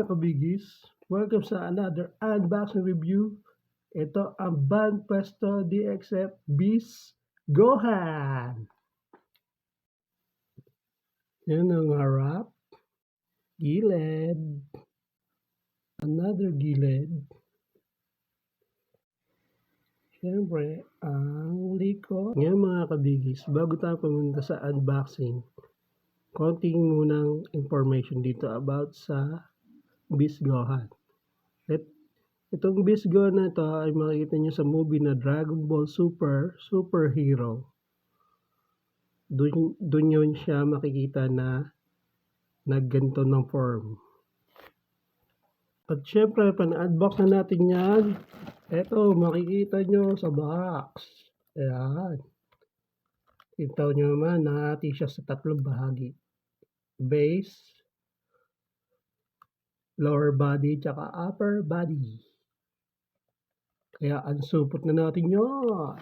mga kabigis, welcome sa another unboxing review. Ito ang Van Presto DXF Bis Gohan. Yan ang harap, gilid, another gilid. Siyempre, ang likod. Ngayon mga kabigis, bago tayo pumunta sa unboxing, konting munang information dito about sa Bis Gohan. Itong Bis Gohan na ito ay makikita nyo sa movie na Dragon Ball Super Hero. Doon yun siya makikita na nagganto ng form. At syempre, pan-unbox na natin yan. Ito, makikita nyo sa box. Ayan. Ito nyo naman, nahati siya sa tatlong bahagi. Base, lower body, tsaka upper body. Kaya unsupot na natin yun.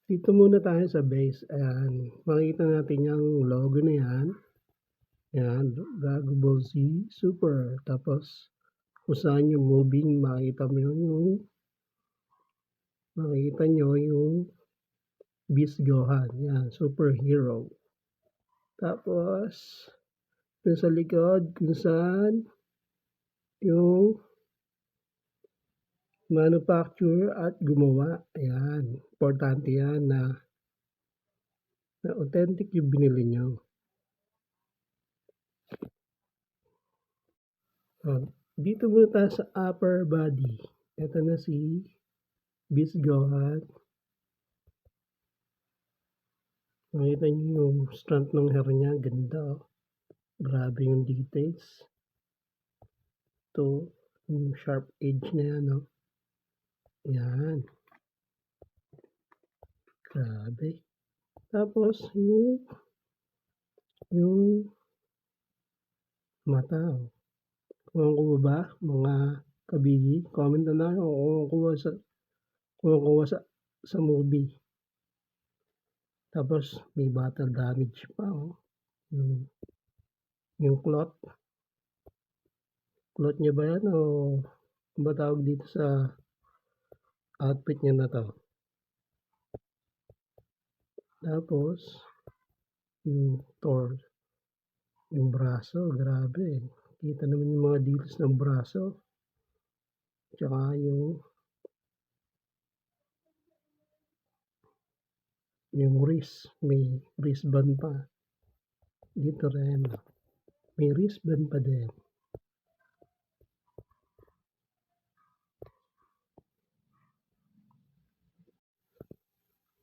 Dito muna tayo sa base. Ayan. Makikita natin yung logo na yan. Ayan. Dragon Ball Z Super. Tapos, kung saan yung moving, makikita nyo yung Bis Gohan. Ayan. Superhero. Tapos, dun sa likod, kung saan yung manufacture at gumawa. Ayan. Importante yan na authentic yung binili nyo. Dito muna tayo sa upper body. Ito na si Bis Gohan. Makita nyo yung strength ng hair niya. Ganda. Grabe yung details. Ito, yung sharp edge na yan. No? Yan. Grabe. Tapos, yung mata. Kung kuha ba, mga kabigi, comment na lang kung kuha sa movie. Tapos, may battle damage pa. Yung cloth. Cloth niya ba yan o ano ba tawag dito sa outfit niya na to? Tapos, yung torso, yung braso, grabe. Kita naman yung mga details ng braso. Tsaka yung wrist, may wristband pa. Dito rin, may wristband pa din.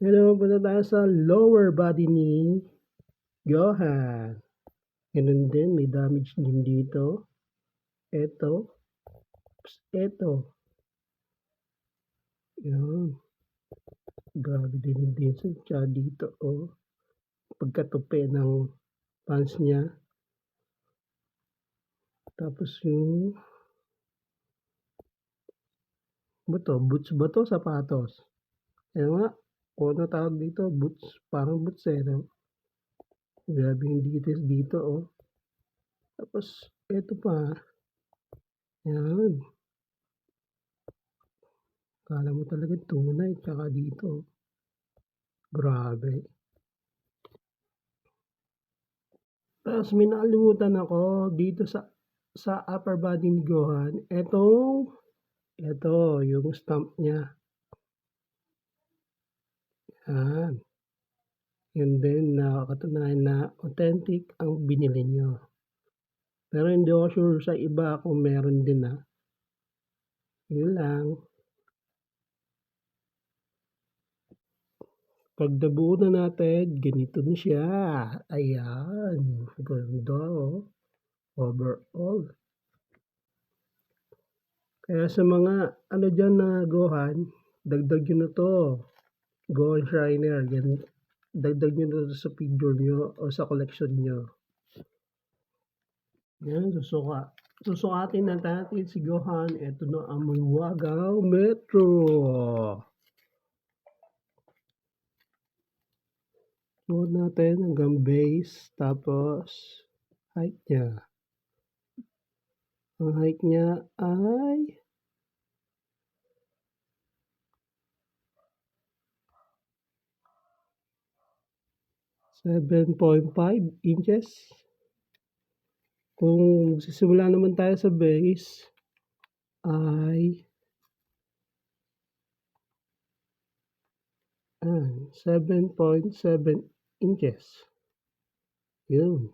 Ngayon, punta tayo sa lower body ni Gohan. Ganun din, may damage din dito. Ito. Yan. Grabe din yung details. Tsaka dito, pagkatupi ng pants niya. Tapos yung boots ba to? Sapatos. Kaya nga, kung ano tawag dito, boots. Parang boots no? Grabe yung details dito, Tapos, ito pa. Yan. Kala mo talaga tunay. Tsaka dito. Grabe. Tapos, may nakalimutan ako dito sa upper body ni Gohan. Ito, yung stamp niya. Yan. Yun din, nakakatunayan na authentic ang binili nyo. Pero hindi ako sure sa iba kung meron din Yun lang. Pag nabuo na natin, ganito na siya. Ayan. Ganda overall. Kaya sa mga dyan na Gohan, dagdag nyo na to. Gohan Shriner. Dagdag nyo na to sa figure nyo o sa collection nyo. Yan, susukatin natin si Gohan. Ito na ang Wagaw Metro. Suot natin hanggang base. Tapos, height niya. Ang height niya ay 7.5 inches. Kung sisimula naman tayo sa base ay 7.7 inches. Yun.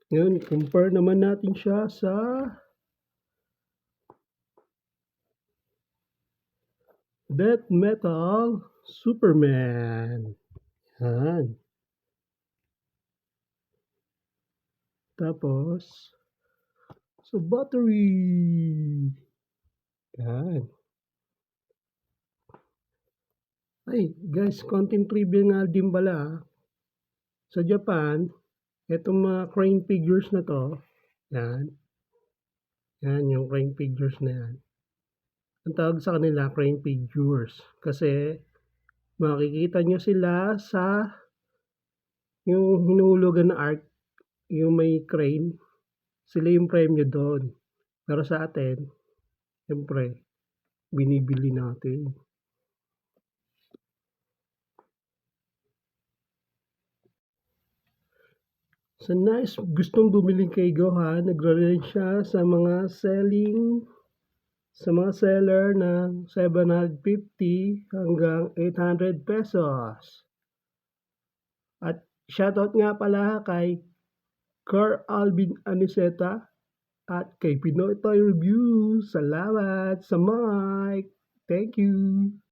Ngayon, compare naman natin siya sa Death Metal Superman. Yan. Tapos, sa battery. Yan. Ay, guys, konting trivia nga din pala. Sa Japan, itong mga crane figures na to, yan. Yan, yung crane figures na yan. Ang tawag sa kanila, crane figures. Kasi, makikita nyo sila sa yung hinuhulugan na arc, yung may crane, sila yung premyo doon. Pero sa atin, siyempre, binibili natin. Sa nice, gustong bumili kay Gohan, nagre-range siya sa mga seller ng 750 hanggang 800 pesos. At shoutout nga pala kay Carl Alvin Aniseta at kay Pinoy Toy Review. Salamat sa mic. Thank you.